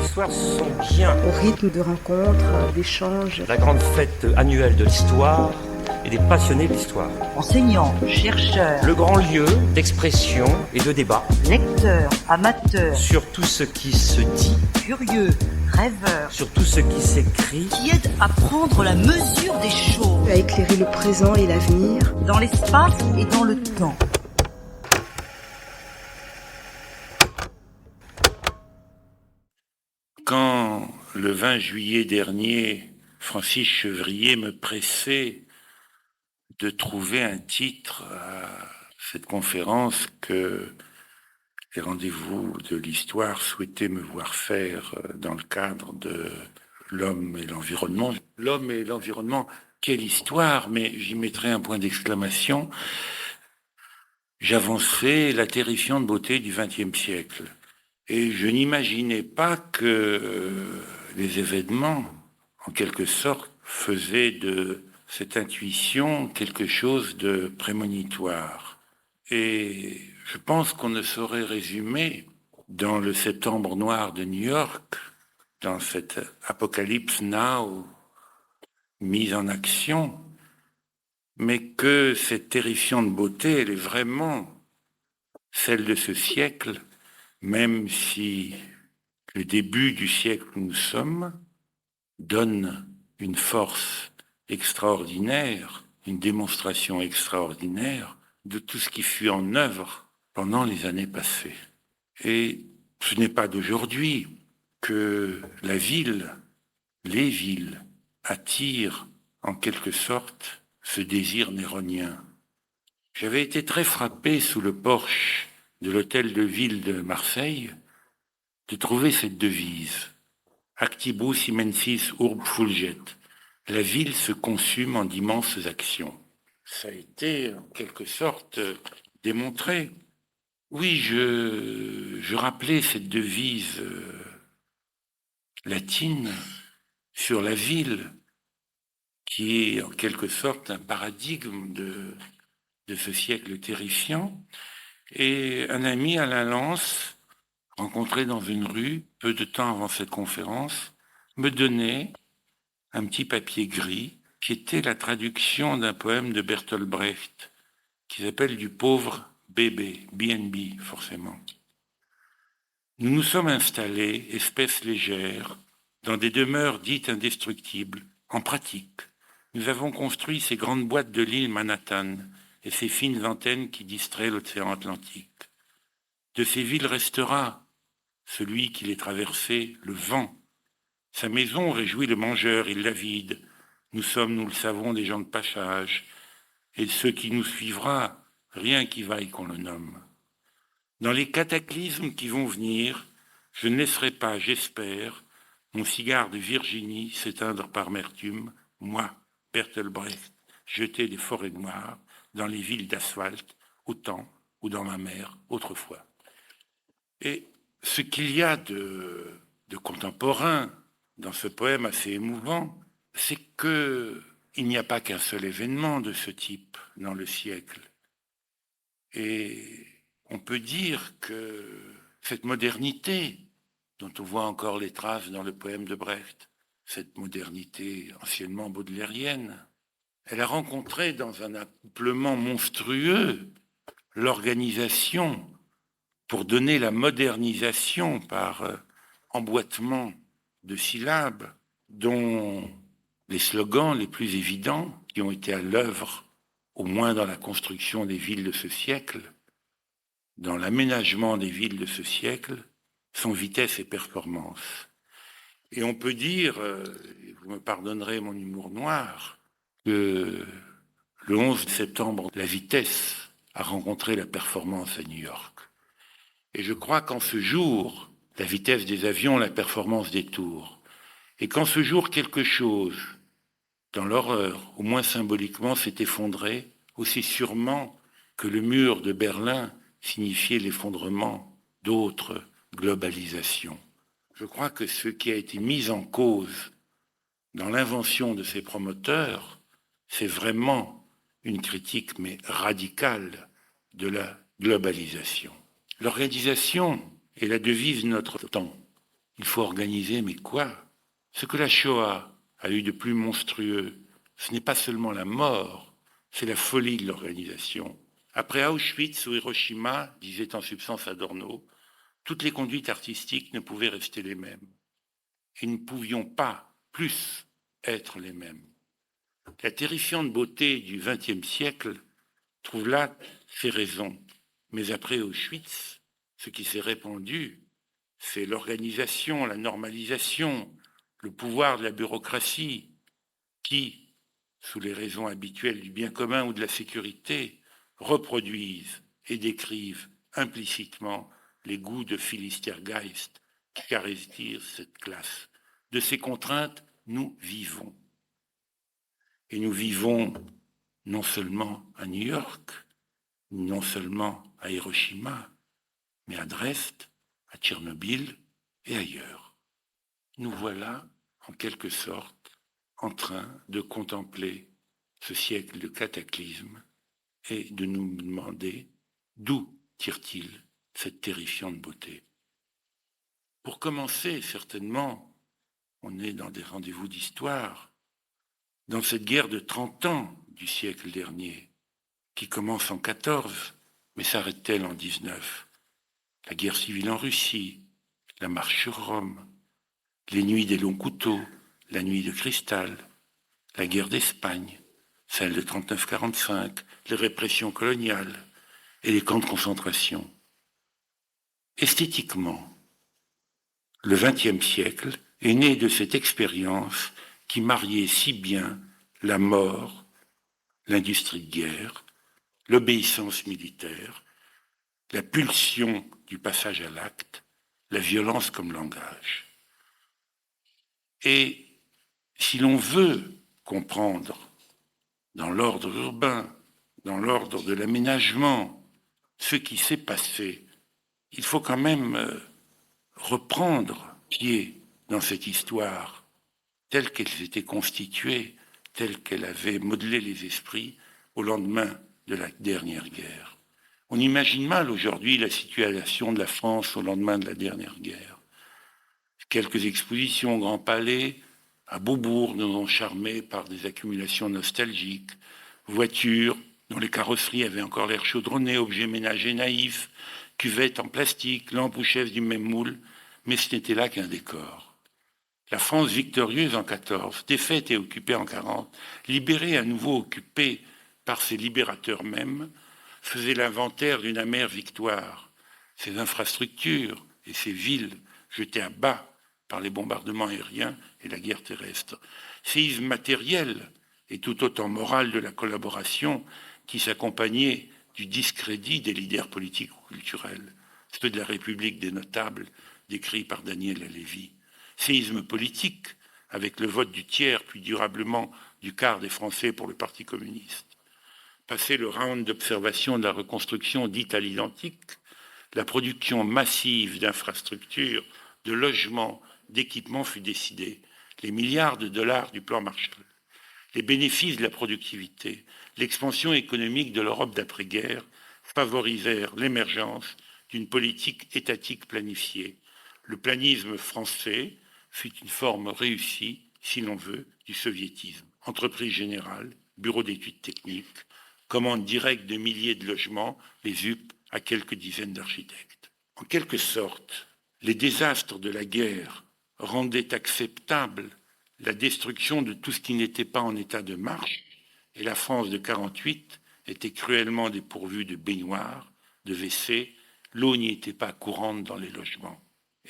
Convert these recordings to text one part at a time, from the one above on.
histoires sont bien. Au rythme de rencontres, d'échanges. La grande fête annuelle de l'histoire et des passionnés de l'histoire. Enseignants, chercheurs. Le grand lieu d'expression et de débat. Lecteurs, amateurs. Sur tout ce qui se dit. Curieux, rêveurs. Sur tout ce qui s'écrit. Qui aident à prendre la mesure des choses. À éclairer le présent et l'avenir. Dans l'espace et dans le temps. Quand, le 20 juillet dernier, Francis Chevrier me pressait de trouver un titre à cette conférence que les rendez-vous de l'histoire souhaitaient me voir faire dans le cadre de l'homme et l'environnement. L'homme et l'environnement, quelle histoire, mais j'y mettrai un point d'exclamation. J'avançais la terrifiante beauté du XXe siècle. Et je n'imaginais pas que les événements, en quelque sorte, faisaient de cette intuition quelque chose de prémonitoire. Et je pense qu'on ne saurait résumer dans le septembre noir de New York, dans cette apocalypse now mise en action, mais que cette terrifiante beauté, elle est vraiment celle de ce siècle, même si le début du siècle où nous sommes donne une force extraordinaire, une démonstration extraordinaire de tout ce qui fut en œuvre pendant les années passées. Et ce n'est pas d'aujourd'hui que la ville, les villes, attirent en quelque sorte ce désir néronien. J'avais été très frappé sous le porche de l'hôtel de ville de Marseille de trouver cette devise « Actibus immensis urb fulget ». La ville se consume en d'immenses actions. Ça a été en quelque sorte démontré. Oui, je rappelais cette devise latine sur la ville qui est en quelque sorte un paradigme de ce siècle terrifiant. Et un ami, Alain Lance, rencontré dans une rue, peu de temps avant cette conférence, me donnait un petit papier gris qui était la traduction d'un poème de Bertolt Brecht qui s'appelle « Du pauvre bébé », BNB forcément. Nous nous sommes installés, espèces légères, dans des demeures dites indestructibles. En pratique, nous avons construit ces grandes boîtes de l'île Manhattan et ces fines antennes qui distraient l'océan Atlantique. De ces villes restera celui qui les traversait, le vent. Sa maison réjouit le mangeur, il la vide. Nous sommes, nous le savons, des gens de passage. Et ce qui nous suivra, rien qui vaille qu'on le nomme. Dans les cataclysmes qui vont venir, je ne laisserai pas, j'espère, mon cigare de Virginie s'éteindre par amertume, moi, Bertolt Brecht, jeter des forêts noires dans les villes d'asphalte, autant ou dans ma mer autrefois. Et ce qu'il y a de contemporain dans ce poème assez émouvant, c'est qu'il n'y a pas qu'un seul événement de ce type dans le siècle. Et on peut dire que cette modernité, dont on voit encore les traces dans le poème de Brecht, cette modernité anciennement baudelairienne, elle a rencontré dans un accouplement monstrueux l'organisation pour donner la modernisation par emboîtement de syllabes dont les slogans les plus évidents qui ont été à l'œuvre, au moins dans la construction des villes de ce siècle, dans l'aménagement des villes de ce siècle, sont vitesse et performance. Et on peut dire, vous me pardonnerez mon humour noir, que le 11 septembre, la vitesse a rencontré la performance à New York. Et je crois qu'en ce jour, la vitesse des avions, la performance des tours, et qu'en ce jour, quelque chose, dans l'horreur, au moins symboliquement, s'est effondré, aussi sûrement que le mur de Berlin signifiait l'effondrement d'autres globalisations. Je crois que ce qui a été mis en cause dans l'invention de ces promoteurs, c'est vraiment une critique, mais radicale, de la globalisation. L'organisation est la devise de notre temps. Il faut organiser, mais quoi? Ce que la Shoah a eu de plus monstrueux, ce n'est pas seulement la mort, c'est la folie de l'organisation. Après Auschwitz ou Hiroshima, disait en substance Adorno, toutes les conduites artistiques ne pouvaient rester les mêmes. Et nous ne pouvions pas plus être les mêmes. La terrifiante beauté du XXe siècle trouve là ses raisons. Mais après Auschwitz, ce qui s'est répandu, c'est l'organisation, la normalisation, le pouvoir de la bureaucratie qui, sous les raisons habituelles du bien commun ou de la sécurité, reproduisent et décrivent implicitement les goûts de Philistergeist qui caractérisent cette classe. De ces contraintes, nous vivons. Et nous vivons non seulement à New York, non seulement à Hiroshima, mais à Dresde, à Tchernobyl et ailleurs. Nous voilà, en quelque sorte, en train de contempler ce siècle de cataclysme et de nous demander d'où tire-t-il cette terrifiante beauté. Pour commencer, certainement, on est dans des rendez-vous d'histoire, dans cette guerre de 30 ans du siècle dernier, qui commence en 14, mais s'arrête-t-elle en 19? La guerre civile en Russie, la marche sur Rome, les nuits des longs couteaux, la nuit de cristal, la guerre d'Espagne, celle de 39-45, les répressions coloniales et les camps de concentration. Esthétiquement, le XXe siècle est né de cette expérience qui mariait si bien la mort, l'industrie de guerre, l'obéissance militaire, la pulsion du passage à l'acte, la violence comme langage. Et si l'on veut comprendre dans l'ordre urbain, dans l'ordre de l'aménagement, ce qui s'est passé, il faut quand même reprendre pied dans cette histoire telle qu'elle s'était constituée, telle qu'elle avait modelé les esprits au lendemain de la dernière guerre. On imagine mal aujourd'hui la situation de la France au lendemain de la dernière guerre. Quelques expositions au Grand Palais, à Beaubourg, nous ont charmés par des accumulations nostalgiques, voitures dont les carrosseries avaient encore l'air chaudronné, objets ménagers naïfs, cuvettes en plastique, lampes ou chaises du même moule, mais ce n'était là qu'un décor. La France victorieuse en 14, défaite et occupée en 40, libérée à nouveau occupée par ses libérateurs mêmes, faisait l'inventaire d'une amère victoire. Ses infrastructures et ses villes jetées à bas par les bombardements aériens et la guerre terrestre. Séisme matériel et tout autant moral de la collaboration qui s'accompagnait du discrédit des leaders politiques ou culturels, ceux de la République des notables, décrits par Daniel Halévy. Séisme politique, avec le vote du tiers, puis durablement du quart des Français pour le Parti communiste. Passé le round d'observation de la reconstruction dite à l'identique, la production massive d'infrastructures, de logements, d'équipements fut décidée. Les milliards de dollars du plan Marshall, les bénéfices de la productivité, l'expansion économique de l'Europe d'après-guerre favorisèrent l'émergence d'une politique étatique planifiée. Le planisme français fut une forme réussie, si l'on veut, du soviétisme. Entreprise générale, bureau d'études techniques, commande directe de milliers de logements, les UP à quelques dizaines d'architectes. En quelque sorte, les désastres de la guerre rendaient acceptable la destruction de tout ce qui n'était pas en état de marche, et la France de 48 était cruellement dépourvue de baignoires, de WC, l'eau n'y était pas courante dans les logements.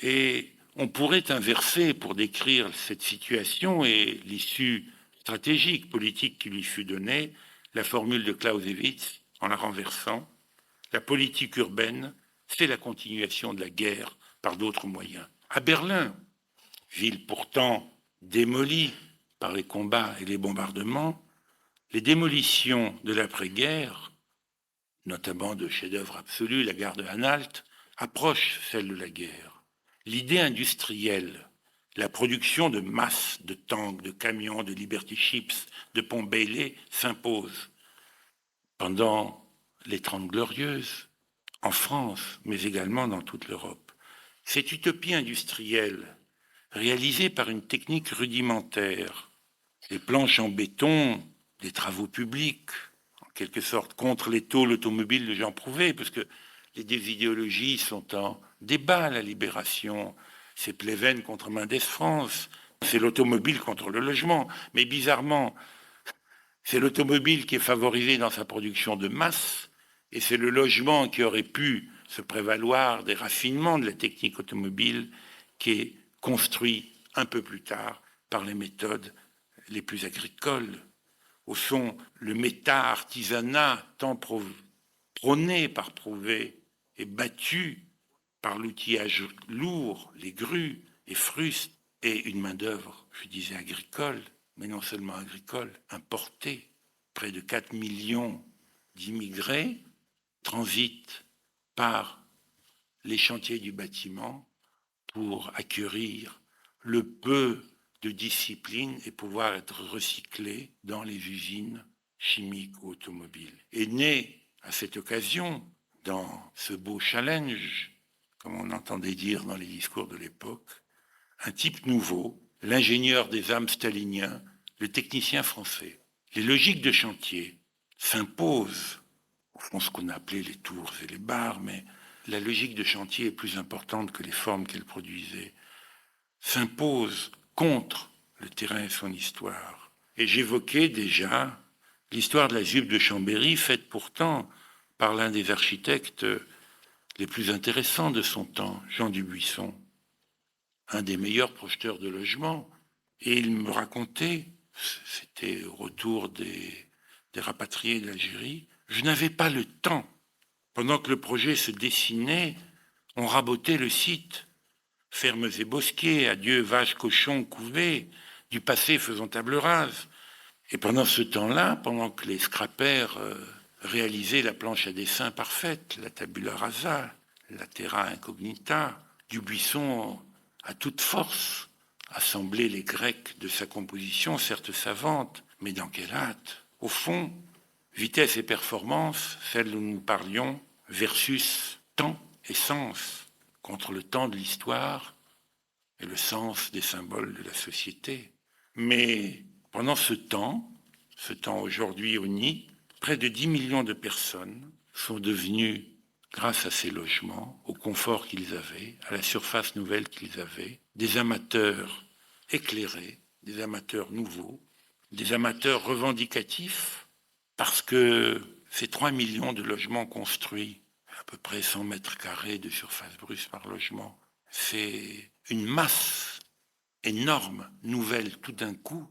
Et on pourrait inverser pour décrire cette situation et l'issue stratégique, politique qui lui fut donnée, la formule de Clausewitz en la renversant. La politique urbaine, c'est la continuation de la guerre par d'autres moyens. À Berlin, ville pourtant démolie par les combats et les bombardements, les démolitions de l'après-guerre, notamment de chefs-d'œuvre absolus, la gare de Anhalt, approchent celle de la guerre. L'idée industrielle, la production de masse de tanks, de camions, de Liberty Ships, de ponts Bailey s'impose pendant les 30 Glorieuses, en France, mais également dans toute l'Europe. Cette utopie industrielle réalisé par une technique rudimentaire. Les planches en béton des travaux publics, en quelque sorte contre les tôles automobiles de Jean Prouvé, parce que les deux idéologies sont en débat à la Libération. C'est Pleven contre Mendès France, c'est l'automobile contre le logement. Mais bizarrement, c'est l'automobile qui est favorisée dans sa production de masse, et c'est le logement qui aurait pu se prévaloir des raffinements de la technique automobile qui est construit un peu plus tard par les méthodes les plus agricoles. Au fond, le méta-artisanat tant prôné par Prouvé et battu par l'outillage lourd, les grues, les frustes et une main-d'œuvre, je disais agricole, mais non seulement agricole, importée. Près de 4 millions d'immigrés transitent par les chantiers du bâtiment pour acquérir le peu de discipline et pouvoir être recyclés dans les usines chimiques ou automobiles. Et né à cette occasion, dans ce beau challenge, comme on entendait dire dans les discours de l'époque, un type nouveau, l'ingénieur des âmes staliniens, le technicien français. Les logiques de chantier s'imposent, au fond ce qu'on appelait les tours et les barres, mais la logique de chantier est plus importante que les formes qu'elle produisait, s'impose contre le terrain et son histoire. Et j'évoquais déjà l'histoire de la jupe de Chambéry, faite pourtant par l'un des architectes les plus intéressants de son temps, Jean Dubuisson, un des meilleurs projeteurs de logements. Et il me racontait, c'était au retour des rapatriés d'Algérie, je n'avais pas le temps. Pendant que le projet se dessinait, on rabotait le site. Fermes et bosquets, adieu vaches, cochons, couvées, du passé faisant table rase. Et pendant ce temps-là, pendant que les scrapers réalisaient la planche à dessin parfaite, la tabula rasa, la terra incognita, Dubuisson, à toute force, assemblait les Grecs de sa composition, certes savante, mais dans quelle hâte. Au fond, vitesse et performance, celle dont nous parlions, versus temps et sens, contre le temps de l'histoire et le sens des symboles de la société. Mais pendant ce temps aujourd'hui uni, près de 10 millions de personnes sont devenues, grâce à ces logements, au confort qu'ils avaient, à la surface nouvelle qu'ils avaient, des amateurs éclairés, des amateurs nouveaux, des amateurs revendicatifs, parce que ces 3 millions de logements construits, à peu près 100 mètres carrés de surface brute par logement, c'est une masse énorme, nouvelle, tout d'un coup,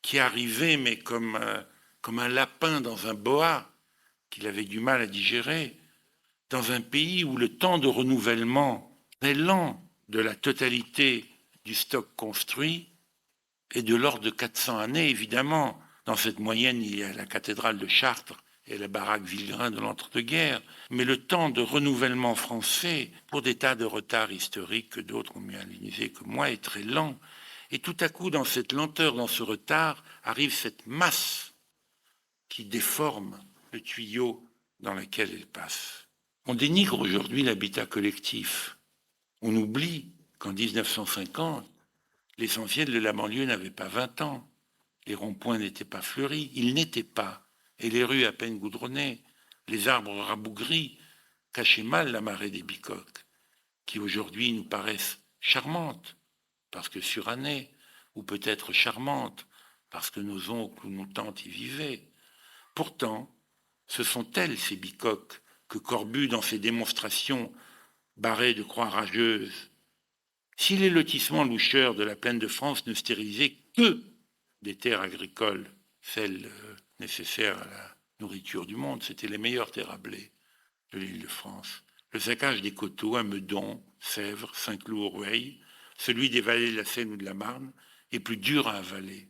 qui arrivait, mais comme un lapin dans un boa, qu'il avait du mal à digérer, dans un pays où le temps de renouvellement est lent de la totalité du stock construit est de l'ordre de 400 années, évidemment. Dans cette moyenne, il y a la cathédrale de Chartres et la baraque Villegrain de l'entre-deux-guerres. Mais le temps de renouvellement français, pour des tas de retards historiques que d'autres ont mieux analysé que moi, est très lent. Et tout à coup, dans cette lenteur, dans ce retard, arrive cette masse qui déforme le tuyau dans lequel elle passe. On dénigre aujourd'hui l'habitat collectif. On oublie qu'en 1950, l'essentiel de la banlieue n'avait pas 20 ans. Les ronds-points n'étaient pas fleuris, ils n'étaient pas. Et les rues à peine goudronnées, les arbres rabougris, cachaient mal la marée des bicoques, qui aujourd'hui nous paraissent charmantes, parce que surannées, ou peut-être charmantes, parce que nos oncles ou nos tantes y vivaient. Pourtant, ce sont elles, ces bicoques, que Corbu, dans ses démonstrations, barrait de croix rageuses. Si les lotissements loucheurs de la plaine de France ne stérilisaient que des terres agricoles, celles nécessaires à la nourriture du monde, c'étaient les meilleures terres à blé de l'île de France. Le saccage des coteaux à Meudon, Sèvres, Saint-Cloud, Rueil, celui des vallées de la Seine ou de la Marne, est plus dur à avaler.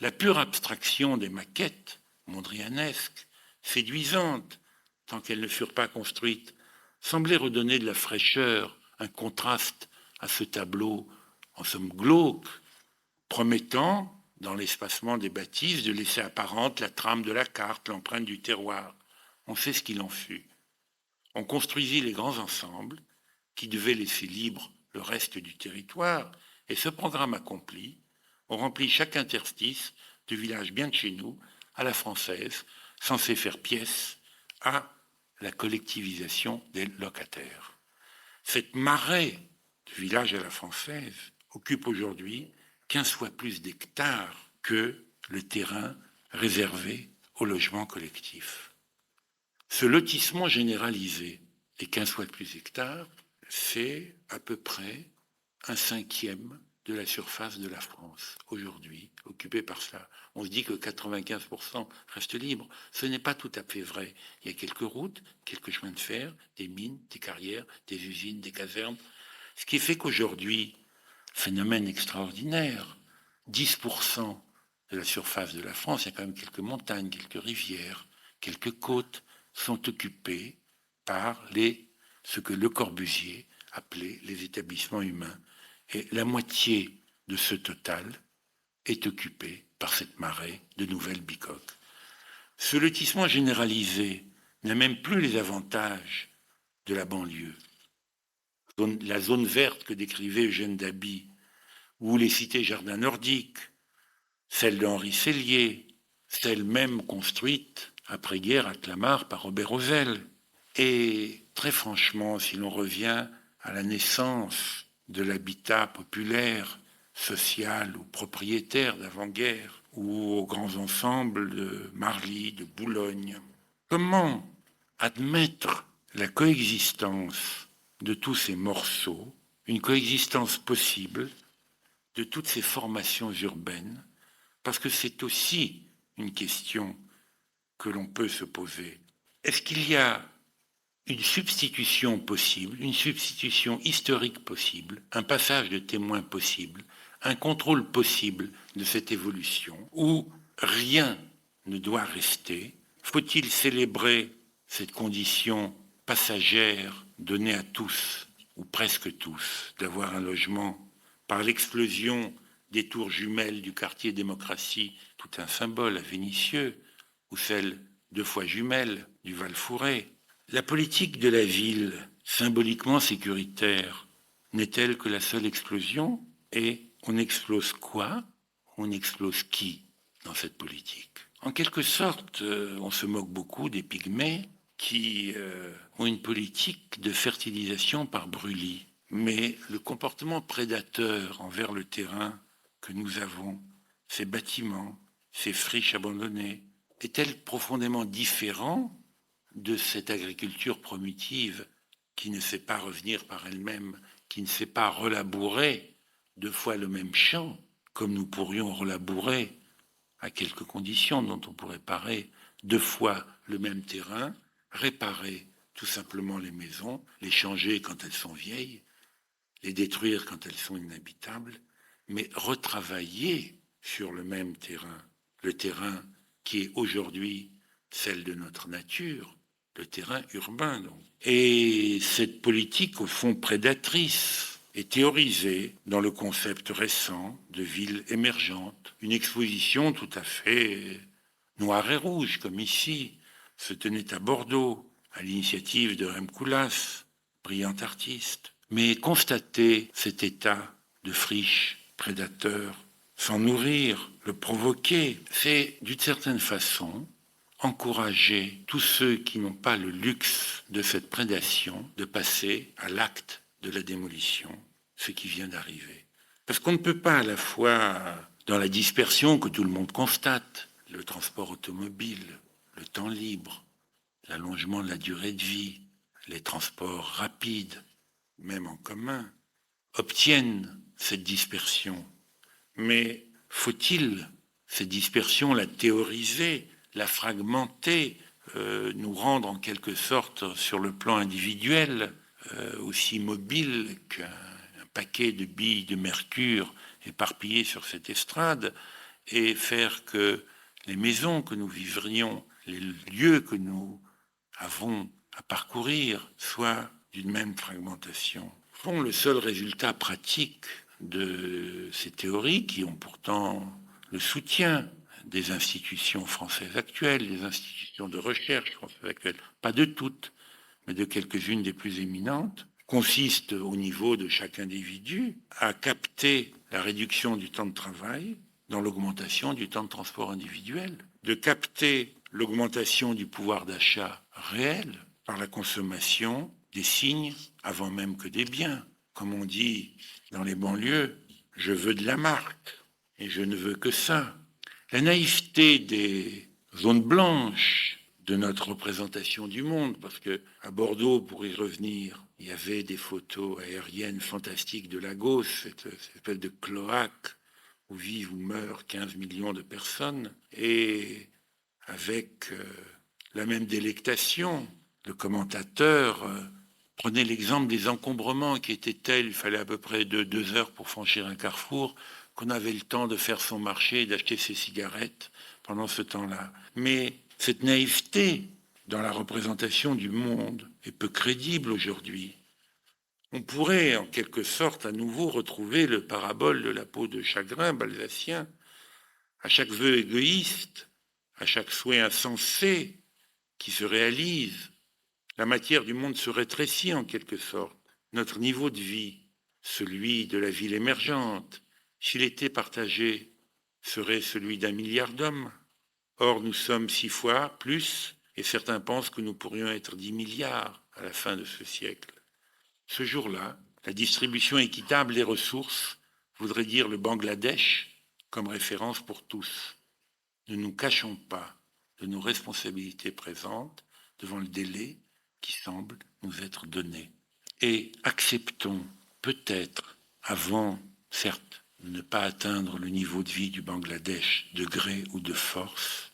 La pure abstraction des maquettes mondrianesques, séduisantes, tant qu'elles ne furent pas construites, semblait redonner de la fraîcheur, un contraste à ce tableau, en somme glauque, promettant, dans l'espacement des bâtisses, de laisser apparente la trame de la carte, l'empreinte du terroir. On sait ce qu'il en fut. On construisit les grands ensembles qui devaient laisser libre le reste du territoire, Et ce programme accompli, on remplit chaque interstice du village bien de chez nous, à la française, censé faire pièce à la collectivisation des locataires. Cette marée du village à la française occupe aujourd'hui 15 fois plus d'hectares que le terrain réservé au logement collectif. Ce lotissement généralisé des 15 fois plus d'hectares, c'est à peu près 1/5 de la surface de la France aujourd'hui, occupée par cela. On se dit que 95% reste libre. Ce n'est pas tout à fait vrai. Il y a quelques routes, quelques chemins de fer, des mines, des carrières, des usines, des casernes. Ce qui fait qu'aujourd'hui, phénomène extraordinaire, 10% de la surface de la France, il y a quand même quelques montagnes, quelques rivières, quelques côtes, sont occupées par ce que Le Corbusier appelait les établissements humains. Et la moitié de ce total est occupée par cette marée de nouvelles bicoques. Ce lotissement généralisé n'a même plus les avantages de la banlieue. La zone verte que décrivait Eugène Daby, ou les cités jardins nordiques, celle d'Henri Sellier, celle même construite après-guerre à Clamart par Robert Ozel. Et très franchement, si l'on revient à la naissance de l'habitat populaire, social ou propriétaire d'avant-guerre, ou aux grands ensembles de Marly, de Boulogne, comment admettre la coexistence de tous ces morceaux, une coexistence possible de toutes ces formations urbaines, parce que c'est aussi une question que l'on peut se poser. Est-ce qu'il y a une substitution possible, une substitution historique possible, un passage de témoin possible, un contrôle possible de cette évolution, où rien ne doit rester? Faut-il célébrer cette condition passagère donnée à tous, ou presque tous, d'avoir un logement par l'explosion des tours jumelles du quartier Démocratie, tout un symbole à Vénissieux, ou celle 2 fois jumelles du Val-Fouré? La politique de la ville, symboliquement sécuritaire, n'est-elle que la seule explosion? Et on explose quoi? On explose qui dans cette politique? En quelque sorte, on se moque beaucoup des pygmées qui ont une politique de fertilisation par brûlis. Mais le comportement prédateur envers le terrain que nous avons, ces bâtiments, ces friches abandonnées, est-elle profondément différent de cette agriculture primitive qui ne sait pas revenir par elle-même, qui ne sait pas relabourer 2 fois le même champ, comme nous pourrions relabourer, à quelques conditions dont on pourrait parer, 2 fois le même terrain, réparer tout simplement les maisons, les changer quand elles sont vieilles, les détruire quand elles sont inhabitables, mais retravailler sur le même terrain, le terrain qui est aujourd'hui celle de notre nature, le terrain urbain, donc. Et cette politique, au fond prédatrice, est théorisée dans le concept récent de ville émergente. Une exposition tout à fait noire et rouge, comme ici, se tenait à Bordeaux, à l'initiative de Rem Koolhaas, brillant artiste. Mais constater cet état de friche prédateur, s'en nourrir, le provoquer, c'est d'une certaine façon encourager tous ceux qui n'ont pas le luxe de cette prédation de passer à l'acte de la démolition, ce qui vient d'arriver. Parce qu'on ne peut pas à la fois, dans la dispersion que tout le monde constate, le transport automobile, le temps libre, l'allongement de la durée de vie, les transports rapides, même en commun, obtiennent cette dispersion. Mais faut-il, cette dispersion, la théoriser, la fragmenter, nous rendre en quelque sorte, sur le plan individuel, aussi mobile qu'un paquet de billes de mercure éparpillées sur cette estrade, et faire que les maisons que nous vivrions, les lieux que nous avons à parcourir, soient d'une même fragmentation. Au fond, le seul résultat pratique de ces théories, qui ont pourtant le soutien des institutions françaises actuelles, des institutions de recherche françaises actuelles, pas de toutes, mais de quelques-unes des plus éminentes, consiste au niveau de chaque individu à capter la réduction du temps de travail dans l'augmentation du temps de transport individuel, de capter l'augmentation du pouvoir d'achat réel par la consommation des signes avant même que des biens. Comme on dit dans les banlieues, je veux de la marque et je ne veux que ça. La naïveté des zones blanches de notre représentation du monde, parce que à Bordeaux, pour y revenir, il y avait des photos aériennes fantastiques de Lagos, cette espèce de cloaque où vivent ou meurent 15 millions de personnes, et avec la même délectation, le commentateur prenait l'exemple des encombrements qui étaient tels, il fallait à peu près 2 heures pour franchir un carrefour, qu'on avait le temps de faire son marché et d'acheter ses cigarettes pendant ce temps-là. Mais cette naïveté dans la représentation du monde est peu crédible aujourd'hui. On pourrait en quelque sorte à nouveau retrouver le parabole de la peau de chagrin balsacien. À chaque vœu égoïste, à chaque souhait insensé qui se réalise, la matière du monde se rétrécit en quelque sorte. Notre niveau de vie, celui de la ville émergente, s'il était partagé, serait celui d'1 milliard d'hommes. Or, nous sommes 6 fois plus, et certains pensent que nous pourrions être 10 milliards à la fin de ce siècle. Ce jour-là, la distribution équitable des ressources voudrait dire le Bangladesh comme référence pour tous. Ne nous cachons pas de nos responsabilités présentes devant le délai qui semble nous être donné. Et acceptons peut-être, avant, certes, de ne pas atteindre le niveau de vie du Bangladesh de gré ou de force,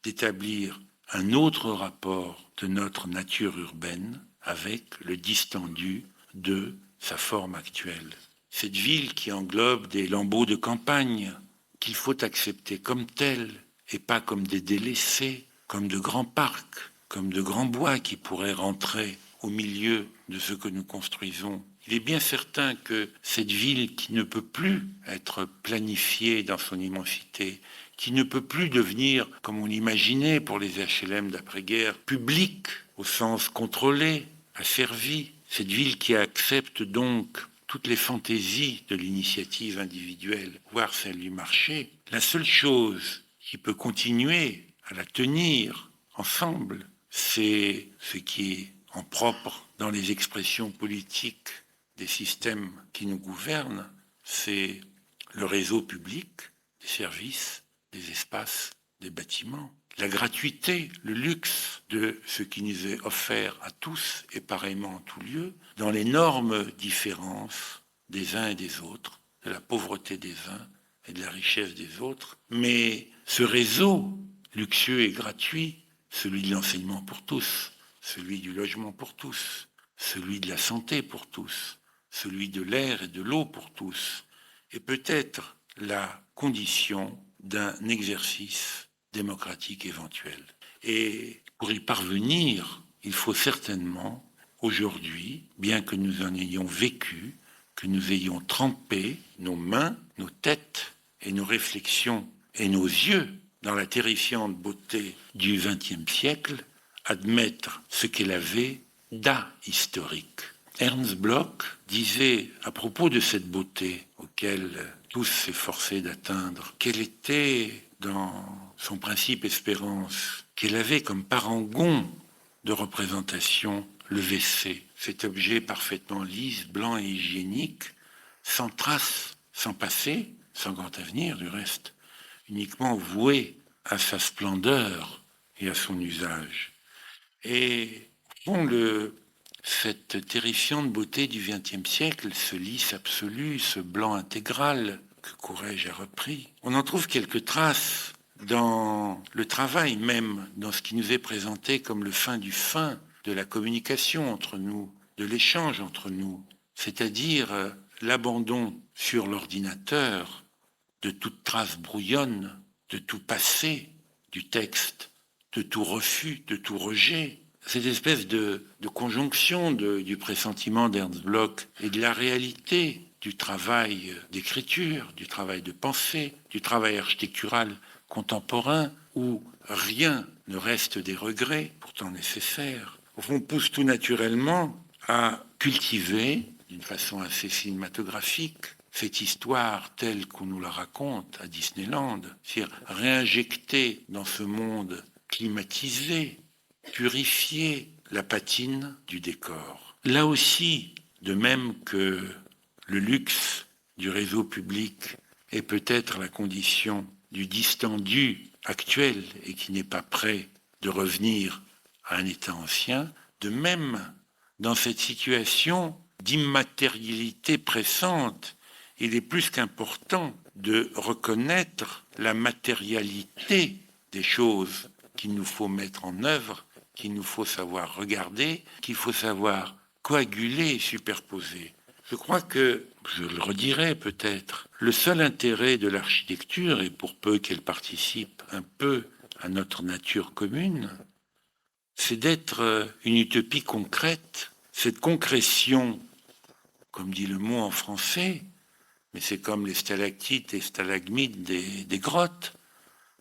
d'établir un autre rapport de notre nature urbaine avec le distendu de sa forme actuelle. Cette ville qui englobe des lambeaux de campagne qu'il faut accepter comme tels et pas comme des délaissés, comme de grands parcs, comme de grands bois qui pourraient rentrer au milieu de ce que nous construisons. Il est bien certain que cette ville qui ne peut plus être planifiée dans son immensité, qui ne peut plus devenir, comme on l'imaginait pour les HLM d'après-guerre, publique au sens contrôlé, asservi, cette ville qui accepte donc toutes les fantaisies de l'initiative individuelle, voire celle du marché, la seule chose qui peut continuer à la tenir ensemble, c'est ce qui est en propre dans les expressions politiques des systèmes qui nous gouvernent, c'est le réseau public, des services, des espaces, des bâtiments. La gratuité, le luxe de ce qui nous est offert à tous et pareillement en tout lieu, dans l'énorme différence des uns et des autres, de la pauvreté des uns et de la richesse des autres. Mais ce réseau luxueux et gratuit, celui de l'enseignement pour tous, celui du logement pour tous, celui de la santé pour tous, celui de l'air et de l'eau pour tous, est peut-être la condition d'un exercice démocratique éventuel. Et pour y parvenir, il faut certainement, aujourd'hui, bien que nous en ayons vécu, que nous ayons trempé nos mains, nos têtes et nos réflexions et nos yeux dans la terrifiante beauté du XXe siècle, admettre ce qu'elle avait d'ahistorique. Ernst Bloch disait à propos de cette beauté auquel tous s'efforçaient d'atteindre, qu'elle était dans son principe espérance, qu'elle avait comme parangon de représentation le WC, cet objet parfaitement lisse, blanc et hygiénique, sans trace, sans passé, sans grand avenir du reste, uniquement voué à sa splendeur et à son usage. Et bon, cette terrifiante beauté du XXe siècle, ce lisse absolu, ce blanc intégral que Courrèges a repris, on en trouve quelques traces dans le travail même, dans ce qui nous est présenté comme le fin du fin de la communication entre nous, de l'échange entre nous, c'est-à-dire l'abandon sur l'ordinateur de toute trace brouillonne, de tout passé du texte, de tout refus, de tout rejet. Cette espèce de conjonction du pressentiment d'Ernst Bloch et de la réalité du travail d'écriture, du travail de pensée, du travail architectural contemporain, où rien ne reste des regrets, pourtant nécessaires, au fond pousse tout naturellement à cultiver, d'une façon assez cinématographique, cette histoire telle qu'on nous la raconte à Disneyland, c'est-à-dire réinjecter dans ce monde climatisé, purifier la patine du décor. Là aussi, de même que le luxe du réseau public est peut-être la condition du distendu actuel et qui n'est pas prêt de revenir à un état ancien, de même, dans cette situation d'immatérialité pressante, il est plus qu'important de reconnaître la matérialité des choses qu'il nous faut mettre en œuvre, qu'il nous faut savoir regarder, qu'il faut savoir coaguler et superposer. Je crois que, je le redirai peut-être, le seul intérêt de l'architecture, et pour peu qu'elle participe un peu à notre nature commune, c'est d'être une utopie concrète, cette concrétion, comme dit le mot en français, mais c'est comme les stalactites et stalagmites des grottes.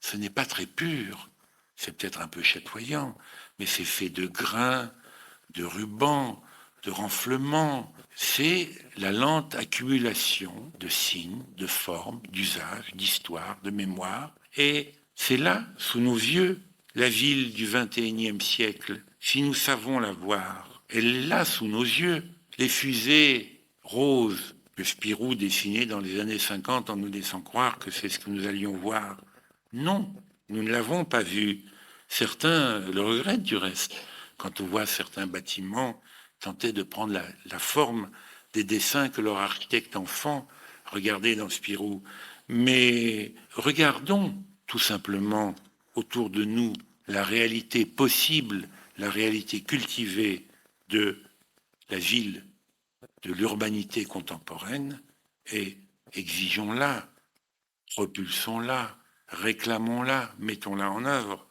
Ce n'est pas très pur, c'est peut-être un peu chatoyant, mais c'est fait de grains, de rubans, de renflements. C'est la lente accumulation de signes, de formes, d'usages, d'histoires, de mémoire. Et c'est là, sous nos yeux, la ville du XXIe siècle. Si nous savons la voir, elle est là, sous nos yeux. Les fusées roses que Spirou dessinait dans les années 50 en nous laissant croire que c'est ce que nous allions voir. Non, nous ne l'avons pas vu. Certains le regrettent du reste, quand on voit certains bâtiments tenter de prendre la forme des dessins que leur architecte enfant regardait dans Spirou. Mais regardons tout simplement autour de nous la réalité possible, la réalité cultivée de la ville, de l'urbanité contemporaine, et exigeons-la, propulsons-la, réclamons-la, mettons-la en œuvre.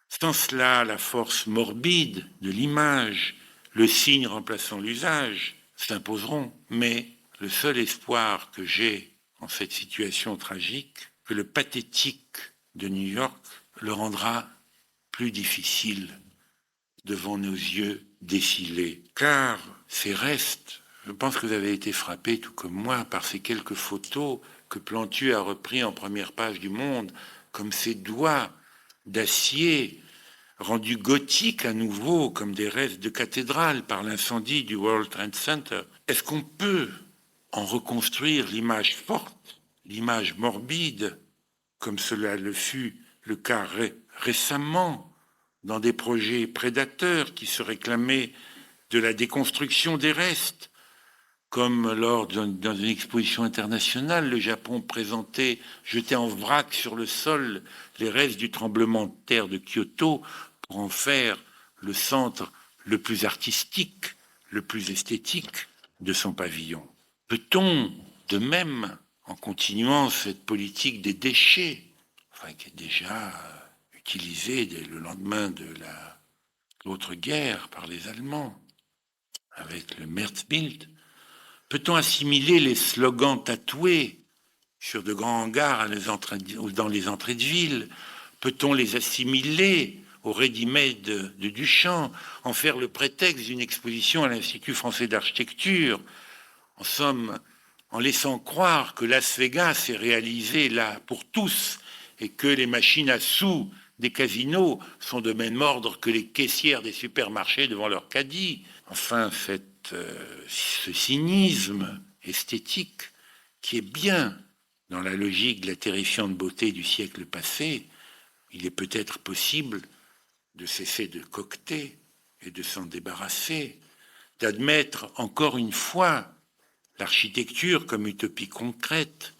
Sans cela, la force morbide de l'image, le signe remplaçant l'usage, s'imposeront. Mais le seul espoir que j'ai en cette situation tragique, que le pathétique de New York le rendra plus difficile devant nos yeux défilés. Car ces restes, je pense que vous avez été frappés, tout comme moi, par ces quelques photos que Plantu a repris en première page du Monde, comme ces doigts d'acier rendus gothiques à nouveau, comme des restes de cathédrale par l'incendie du World Trade Center. Est-ce qu'on peut en reconstruire l'image forte, l'image morbide, comme cela le fut le cas récemment dans des projets prédateurs qui se réclamaient de la déconstruction des restes, comme lors dans une exposition internationale, le Japon présentait, jeté en vrac sur le sol, les restes du tremblement de terre de Kyoto pour en faire le centre le plus artistique, le plus esthétique de son pavillon. Peut-on, de même, en continuant cette politique des déchets, qui est déjà utilisée dès le lendemain de l'autre guerre par les Allemands, avec le Märzbild, peut-on assimiler les slogans tatoués sur de grands hangars dans les entrées de ville? Peut-on les assimiler au ready-made de Duchamp, en faire le prétexte d'une exposition à l'Institut français d'architecture? En somme, en laissant croire que Las Vegas est réalisé là pour tous et que les machines à sous des casinos sont de même ordre que les caissières des supermarchés devant leur caddie. Enfin, ce cynisme esthétique qui est bien dans la logique de la terrifiante beauté du siècle passé, il est peut-être possible de cesser de coqueter et de s'en débarrasser, d'admettre encore une fois l'architecture comme utopie concrète,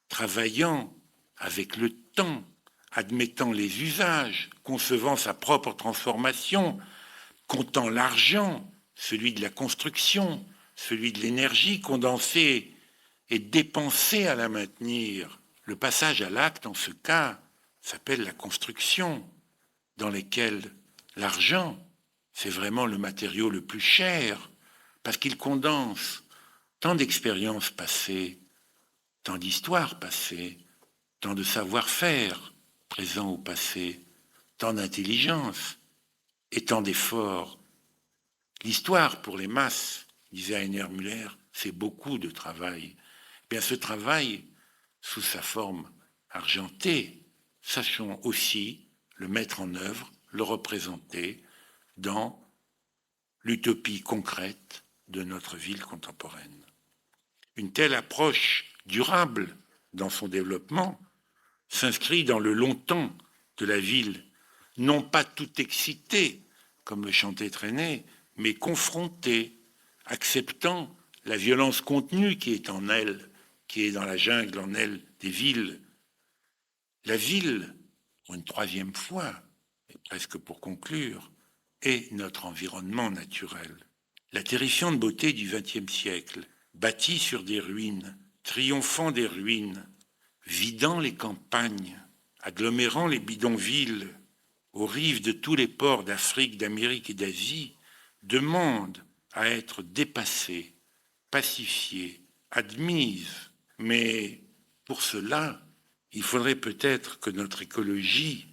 travaillant avec le temps, admettant les usages, concevant sa propre transformation, comptant l'argent, celui de la construction, celui de l'énergie condensée et dépensée à la maintenir. Le passage à l'acte, en ce cas, s'appelle la construction, dans laquelle l'argent, c'est vraiment le matériau le plus cher, parce qu'il condense tant d'expériences passées, tant d'histoires passées, tant de savoir-faire présent au passé, tant d'intelligence et tant d'efforts. L'histoire pour les masses, disait Heiner Müller, c'est beaucoup de travail. Bien, ce travail, sous sa forme argentée, sachons aussi le mettre en œuvre, le représenter dans l'utopie concrète de notre ville contemporaine. Une telle approche durable dans son développement s'inscrit dans le long temps de la ville, non pas tout excitée, comme le chantait Trenet, mais confrontée, acceptant la violence contenue qui est en elle, qui est dans la jungle en elle des villes. La ville, pour une troisième fois, et presque pour conclure, est notre environnement naturel. La terrifiante beauté du XXe siècle, bâtie sur des ruines, triomphant des ruines, vidant les campagnes, agglomérant les bidonvilles, aux rives de tous les ports d'Afrique, d'Amérique et d'Asie, demande à être dépassée, pacifiée, admise. Mais pour cela, il faudrait peut-être que notre écologie,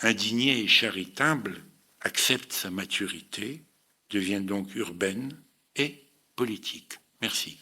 indignée et charitable, accepte sa maturité, devient donc urbaine et politique. Merci.